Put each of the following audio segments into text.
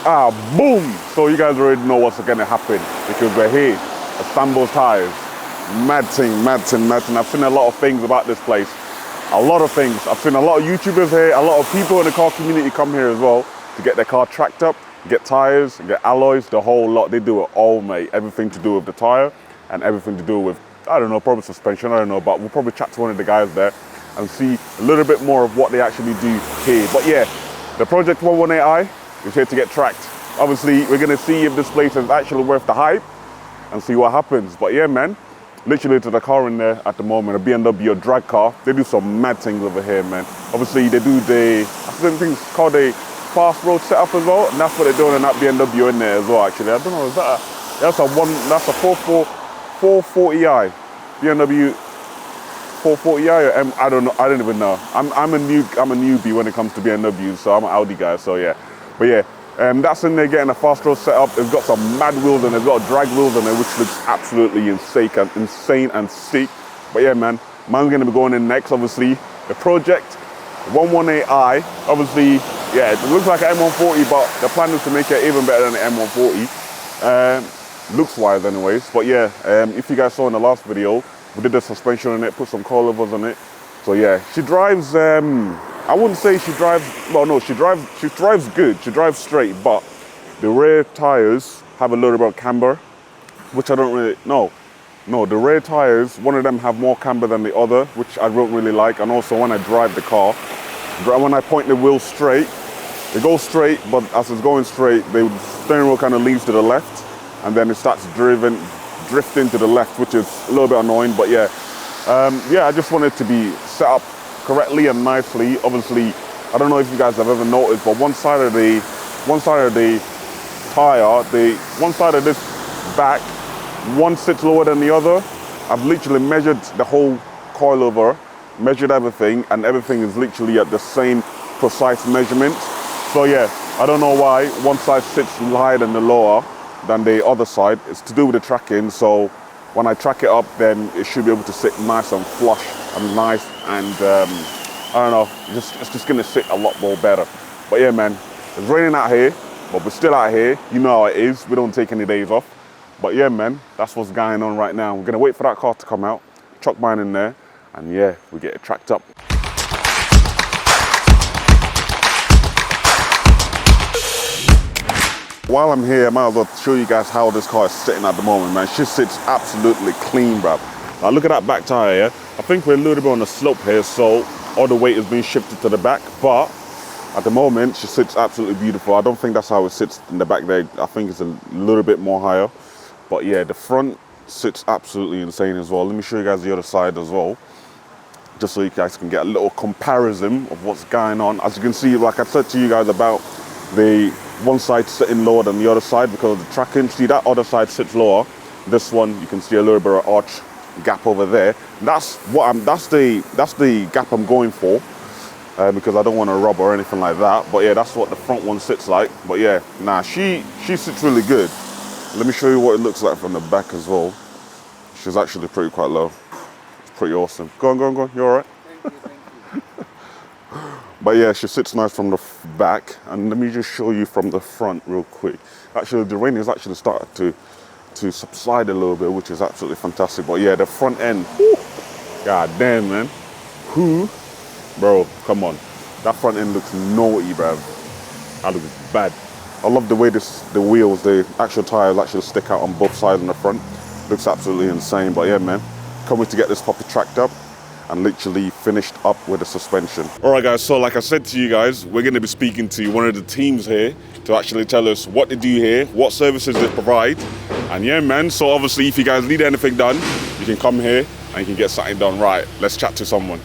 Boom! So you guys already know what's gonna happen because we're here at SAMBO'S tires. Mad thing, mad thing, mad thing. I've seen a lot of things about this place. A lot of things. I've seen a lot of YouTubers here, a lot of people in the car community come here as well to get their car tracked up, get tires, get alloys, the whole lot. They do it all, mate. Everything to do with the tire and everything to do with, I don't know, probably suspension, I don't know, but we'll probably chat to one of the guys there and see a little bit more of what they actually do here. But yeah, the Project 118i is here to get tracked. Obviously, we're gonna see if this place is actually worth the hype and see what happens. But yeah, man, literally to the car in there at the moment, a BMW drag car. They do some mad things over here, man. Obviously, they do the, I think it's called a fast road setup as well, and that's what they're doing in that BMW in there as well, actually. I don't know, is that that's a 440i, BMW 440i, or I don't know, I don't even know. I'm a newbie when it comes to BMWs, so I'm an Audi guy, so yeah. But yeah, that's in there getting a fast road setup. It's got some mad wheels and it's got drag wheels on it, which looks absolutely insane and sick. But yeah, man, man's gonna be going in next, obviously. The Project 118i, obviously, yeah, it looks like an M140, but the plan is to make it even better than the M140. Looks-wise anyways. But yeah, if you guys saw in the last video, we did the suspension on it, put some coilovers on it. So yeah, she drives, I wouldn't say she drives, well no, she drives good, she drives straight, but the rear tires have a little bit of camber, which I don't really, no, the rear tires, one of them have more camber than the other, which I don't really like. And also when I drive the car, when I point the wheel straight, it goes straight, but as it's going straight, the steering wheel kind of leans to the left, and then it starts drifting to the left, which is a little bit annoying. But yeah, I just want it to be set up correctly and nicely. Obviously, I don't know if you guys have ever noticed, but one side of the tire, one side of this back, one sits lower than the other. I've literally measured the whole coilover, measured everything, and everything is literally at the same precise measurement. So yeah, I don't know why one side sits higher than the lower than the other side. It's to do with the tracking. So when I track it up, then it should be able to sit nice and flush and nice, and I don't know, it's just gonna sit a lot more better. But yeah, man, it's raining out here, but we're still out here. You know how it is. We don't take any days off. But yeah, man, that's what's going on right now. We're gonna wait for that car to come out, chuck mine in there, and yeah, we get it tracked up. While I'm here, I might as well show you guys how this car is sitting at the moment, man. She sits absolutely clean, bruv. Now look at that back tire here. I think we're a little bit on the slope here, so all the weight is being shifted to the back, but at the moment, she sits absolutely beautiful. I don't think that's how it sits in the back there. I think it's a little bit more higher. But yeah, the front sits absolutely insane as well. Let me show you guys the other side as well, just so you guys can get a little comparison of what's going on. As you can see, like I said to you guys about the one side sitting lower than the other side because of the tracking. See, that other side sits lower. This one, you can see a little bit of arch gap over there. That's the gap I'm going for, because I don't want to rub or anything like that. But yeah, that's what the front one sits like. But yeah, nah, she sits really good. Let me show you what it looks like from the back as well. She's actually quite low. It's pretty awesome. Go on. You all right? Thank you. But yeah, she sits nice from the back. And let me just show you from the front real quick. Actually, the rain has actually started to subside a little bit, which is absolutely fantastic. But yeah, the front end, whew, god damn, man. Bro, come on. That front end looks naughty, bruv. That looks bad. I love the way the wheels, the actual tires actually stick out on both sides in the front. Looks absolutely insane. But yeah, man, can't wait to get this puppy tracked up and literally finished up with the suspension. All right, guys, so like I said to you guys, we're gonna be speaking to one of the teams here to actually tell us what they do here, what services they provide. And yeah, man, so obviously if you guys need anything done, you can come here and you can get something done. Right, let's chat to someone.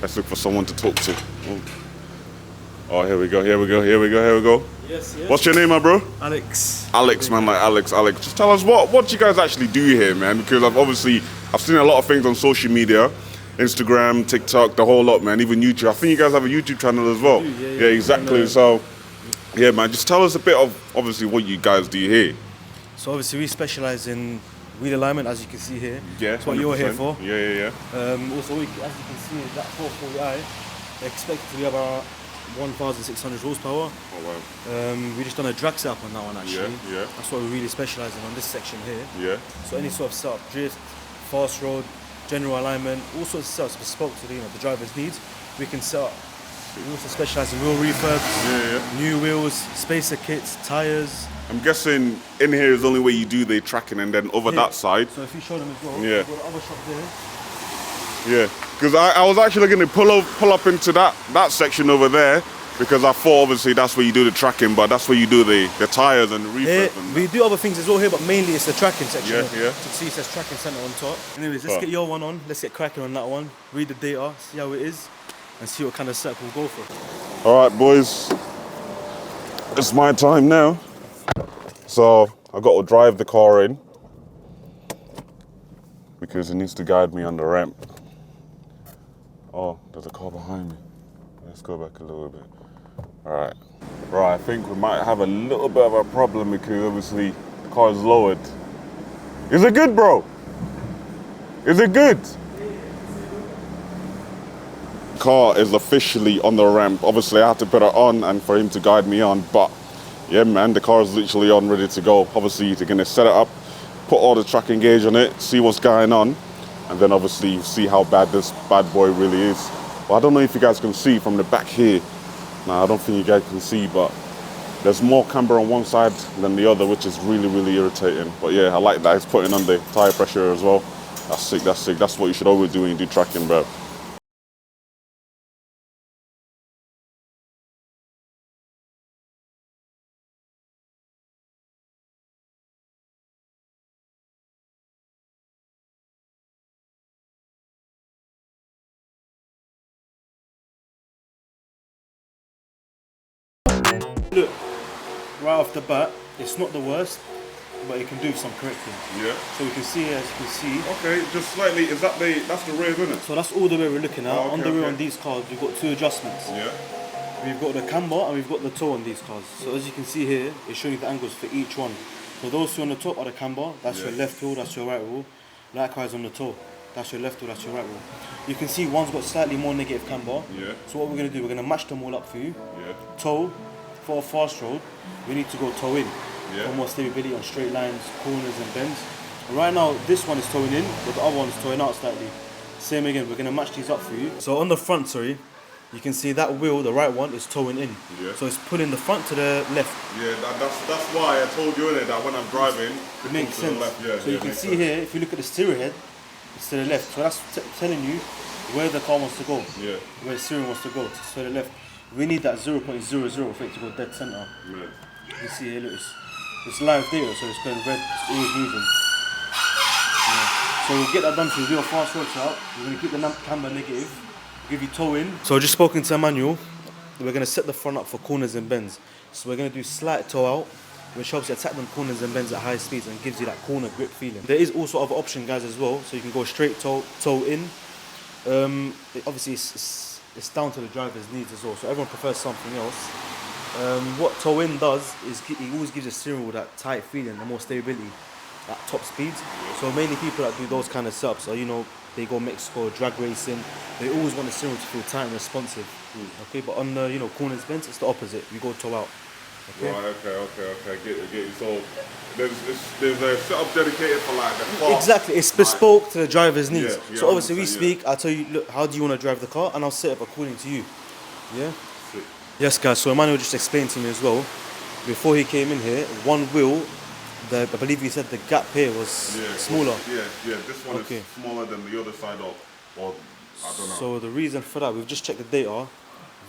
Let's look for someone to talk to. Oh, here we go. Yes. What's your name, my bro? Alex. Alex, man, like Alex. Just tell us what you guys actually do here, man, because I've seen a lot of things on social media, Instagram, TikTok, the whole lot, man, even YouTube. I think you guys have a YouTube channel as well. Yeah, exactly. So, yeah, man, just tell us a bit of, obviously, what you guys do here. So, obviously, we specialize in wheel alignment, as you can see here. Yeah, that's what you're here for. Yeah. Also, as you can see, that 440i, expected to be about 1,600 horsepower. Oh wow. We just done a drag setup on that one actually. Yeah, yeah. That's what we really specialise in on this section here. Yeah. So any sort of setup, drift, fast road, general alignment, all sorts of setups bespoke to the driver's needs, we can set up. We also specialise in wheel refurbs, new wheels, spacer kits, tyres. I'm guessing in here is the only way you do the tracking, and then over that side. So if you show them as well, Yeah. we've got the other shop there. Yeah, because I was actually going to pull up into that section over there, because I thought obviously that's where you do the tracking, but that's where you do the tyres and the Here, refurb. we do other things as well here, but mainly it's the tracking section. Yeah, You yeah. can see it says tracking centre on top. Anyways, let's get your one on. Let's get cracking on that one. Read the data, see how it is, and see what kind of setup we'll go for. All right, boys, it's my time now. So I got to drive the car in because it needs to guide me on the ramp. Oh, there's a car behind me. Let's go back a little bit. All right. Right, I think we might have a little bit of a problem because obviously the car is lowered. Is it good, bro? Is it good? Car is officially on the ramp. Obviously I have to put it on and for him to guide me on, but yeah man, the car is literally on, ready to go. Obviously they're gonna set it up, put all the tracking gauge on it, see what's going on, and then obviously see how bad this bad boy really is. Well, I don't know if you guys can see from the back here. Nah, I don't think you guys can see, but there's more camber on one side than the other, which is really, really irritating. But yeah, I like that it's putting on the tire pressure as well. That's sick, that's sick. That's what you should always do when you do tracking, bro. Look, right off the bat, it's not the worst, but it can do some correcting. Yeah. So we can see, as you can see. Okay, just slightly, that's the rear, isn't it? So that's all the way we're looking at. Oh, okay, on the rear okay. on these cars, we've got two adjustments. Yeah. We've got the camber and we've got the toe on these cars. So as you can see here, it's showing you the angles for each one. So those two on the top are the camber, that's your left wheel, that's your right wheel. Likewise on the toe, that's your left wheel, that's your right wheel. You can see one's got slightly more negative camber. Yeah. So what we're going to do, we're going to match them all up for you. Yeah. Toe, for a fast road, we need to go toe in. Yeah. For more stability on straight lines, corners and bends. Right now, this one is towing in, but the other one is towing out slightly. Same again, we're going to match these up for you. So on the front, sorry, you can see that wheel, the right one, is towing in. Yeah. So it's pulling the front to the left. Yeah, that's why I told you earlier that when I'm driving, It makes to the sense. left. Yeah, so you can see here, if you look at the steering head, it's to the left. So that's telling you where the car wants to go. Yeah. Where the steering wants to go, it's to the left. We need that 0.00 for it to go dead center. Yeah. You can see here, look, it's live data, so it's going red, it's always moving. Yeah. So we'll get that done for you, do a fast road out. We're going to keep the camber negative, give you toe in. So just spoken to Emmanuel, we're going to set the front up for corners and bends. So we're going to do slight toe out, which helps you attack them corners and bends at high speeds and gives you that corner grip feeling. There is also other option, guys, as well, so you can go straight toe in. Obviously, it's down to the driver's needs as well, so everyone prefers something else. What toe in does is it always gives the steering wheel that tight feeling, the more stability at top speeds. So mainly people that do those kind of setups are, they go Mexico, drag racing, they always want the steering wheel to feel tight and responsive. Okay, but on the corners bends, it's the opposite. We go toe out. Okay. Right, okay. Get you. So there's a setup dedicated for like the car. Exactly, it's bespoke to the driver's needs. Yeah, So obviously we 100%, speak, I'll tell you, look, how do you want to drive the car, and I'll set up according to you. Yeah? Sick. Yes guys, so Emmanuel just explained to me as well, before he came in here, one wheel, I believe he said the gap here was smaller. Yeah. This one Okay. is smaller than the other side of, or I don't know. So the reason for that, we've just checked the data,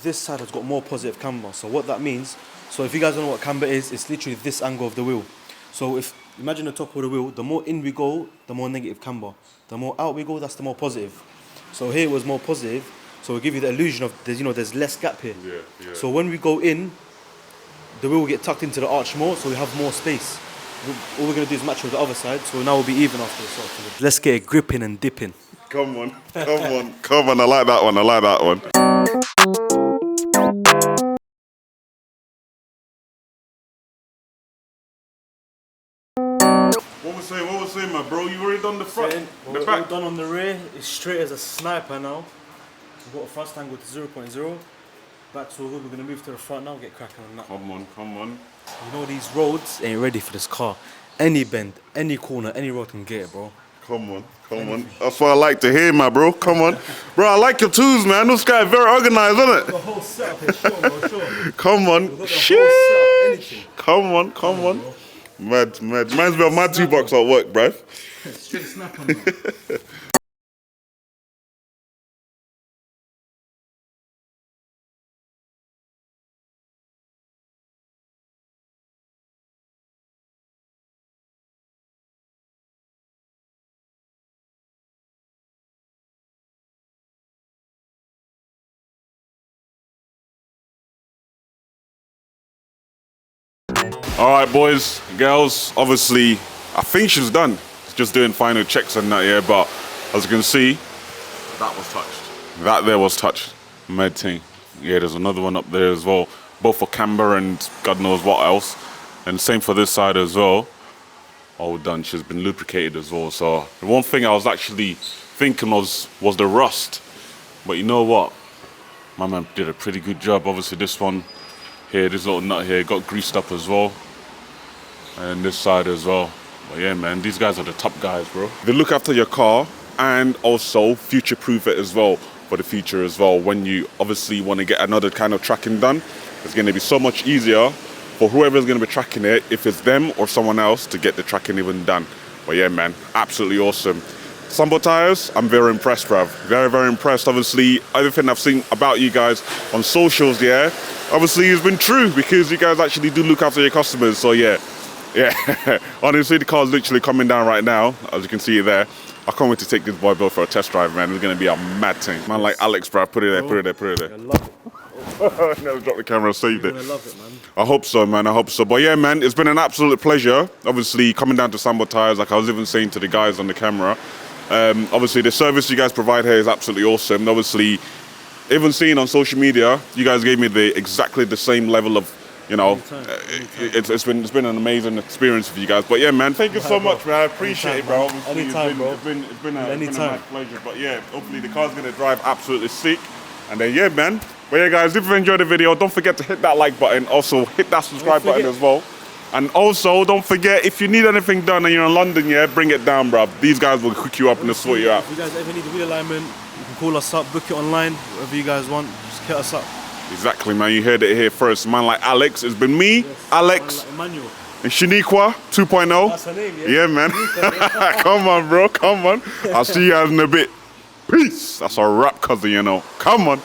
this side has got more positive camber. So what that means, so if you guys don't know what camber is, it's literally this angle of the wheel. So if, imagine the top of the wheel, the more in we go, the more negative camber. The more out we go, that's the more positive. So here it was more positive, so we'll give you the illusion of, there's less gap here. Yeah. So when we go in, the wheel will get tucked into the arch more, so we have more space. All we're going to do is match with the other side, so now we'll be even after this. So let's get it gripping and dipping. Come on. I like that one. What was saying, my bro? You already done the front, the We're back. all done on the rear. It's straight as a sniper now. We've got a thrust angle to 0.0. Back's all good. We're gonna move to the front now. Get cracking on that. Come on, come on. You know these roads ain't ready for this car. Any bend, any corner, any road can get it, bro. Come on, come on. That's what I like to hear, my bro. Come on. Bro, I like your tools, man. This guy very organized, isn't it? The whole setup is sure, bro, sure. Come on. We've got the whole setup, anything. Come on, come on. Mad, mad. Reminds me of my toolbox at work, bruv. Straight snap on that. All right, boys, girls, obviously, I think she's done. Just doing final checks and that, yeah, but as you can see, that was touched. That there was touched. Mad thing. Yeah, there's another one up there as well, both for camber and God knows what else. And same for this side as well. All done. She's been lubricated as well. So the one thing I was actually thinking was the rust. But you know what? My man did a pretty good job. Obviously, this one here, this little nut here, got greased up as well. And this side as well. But yeah, man, these guys are the top guys, bro. They look after your car and also future-proof it as well for the future as well. When you obviously want to get another kind of tracking done, it's going to be so much easier for whoever's going to be tracking it, if it's them or someone else, to get the tracking even done. But yeah, man, absolutely awesome. Sambo Tires, I'm very impressed, bruv. Very, very impressed. Obviously, everything I've seen about you guys on socials, yeah, obviously it's been true because you guys actually do look after your customers. So yeah. Yeah, honestly, the car's literally coming down right now, as you can see it there. I can't wait to take this boy Bill for a test drive, man. It's going to be a mad thing. Man like Alex, bro, put it there, put it there, put it there. I love it. Never drop the camera, saved it. I love it, man. I hope so, man, I hope so. But yeah, man, it's been an absolute pleasure. Obviously, coming down to Sambo Tires, like I was even saying to the guys on the camera. Obviously, the service you guys provide here is absolutely awesome. Obviously, even seeing on social media, you guys gave me exactly the same level of, you know, it's been an amazing experience for you guys. But yeah, man, thank you so much, man. I appreciate it, bro. Obviously, Anytime, bro. It's been a mad pleasure. But yeah, hopefully the car's gonna drive absolutely sick. And then yeah, man. But yeah, guys, if you enjoyed the video, don't forget to hit that like button. Also, hit that subscribe button as well. And also, don't forget, if you need anything done and you're in London, yeah, bring it down, bro. These guys will hook you up and sort you out. If you guys ever need a wheel alignment, you can call us up, book it online, whatever you guys want, just hit us up. Exactly, man. You heard it here first. Man like Alex. It's been me, Alex, like Emmanuel. and Shaniqua 2.0. That's her name, yeah? Yeah, man. Come on, bro. Come on. I'll see you guys in a bit. Peace. That's a wrap, cousin, you know. Come on.